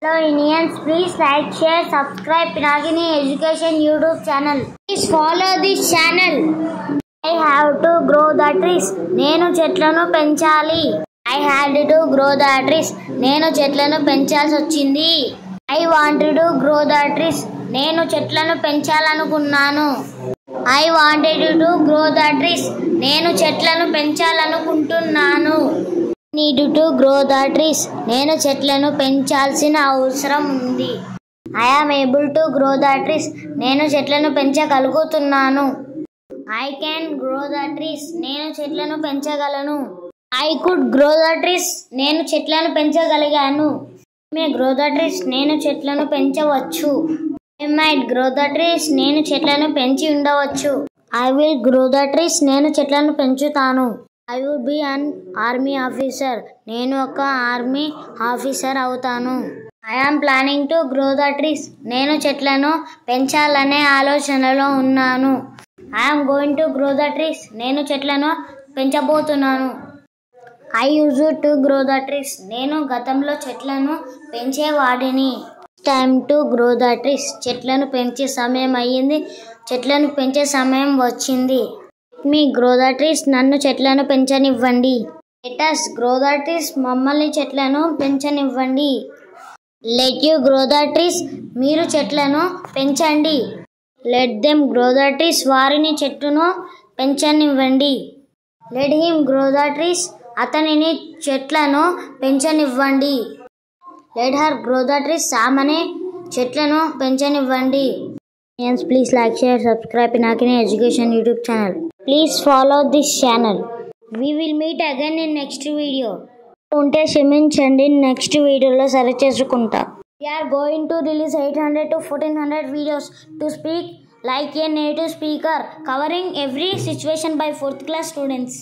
Hello Indians, please like, share, subscribe Pinagini Education YouTube channel. Please follow this channel. I have to grow the trees. నేను చెట్లను పెంచాలి. I had to grow the trees. నేను చెట్లను పెంచాల్సి వచ్చింది. I wanted to grow the trees. నేను చెట్లను పెంచాలనుకున్నాను. I wanted to grow the trees. నేను చెట్లను పెంచాలనుకుంటున్నాను. Need to grow the trees. నేను చెట్లను పెంచాల్సిన అవసరం ఉంది. I am able to grow the trees. నేను చెట్లను పెంచగలుగుతున్నాను. I can grow the trees. నేను చెట్లను పెంచగలను. I could grow the trees. నేను చెట్లను పెంచగలిగాను. I may grow the trees. నేను చెట్లను పెంచవచ్చు. I might grow the trees. నేను చెట్లను పెంచి ఉండవచ్చు. I will grow the trees. నేను చెట్లను పెంచుతాను. I would be an army officer. నేను ఒక ఆర్మీ ఆఫీసర్ అవుతాను. I am planning to grow the trees. నేను చెట్లను పెంచాలనే ఆలోచనలో ఉన్నాను. I am going to grow the trees. నేను చెట్లను పెంచబోతున్నాను. I used to grow the trees. నేను గతంలో చెట్లను పెంచేవాడిని. Time to grow the trees. చెట్లను పెంచే సమయం అయ్యింది. చెట్లను పెంచే సమయం వచ్చింది. Let me grow the trees. నన్ను చెట్లను పెంచనివ్వండి. Let us grow the trees. మమ్మల్ని చెట్లను పెంచనివ్వండి. Let you grow the trees. మీరు చెట్లను పెంచండి. Let them grow the trees. వారిని చెట్టును పెంచనివ్వండి. Let him grow the trees. అతనిని చెట్లను పెంచనివ్వండి. Let her grow the trees. ఆమెని చెట్లను పెంచనివ్వండి. Please like, share, subscribe Pinagini Education YouTube channel. Please follow this channel. We will meet again in next video. ఉంటే క్షమించండి, next వీడియోలో సరి చేసుకుంటా. We are going to release 800 to 1400 videos to speak like a native speaker, covering every situation by 4th class students.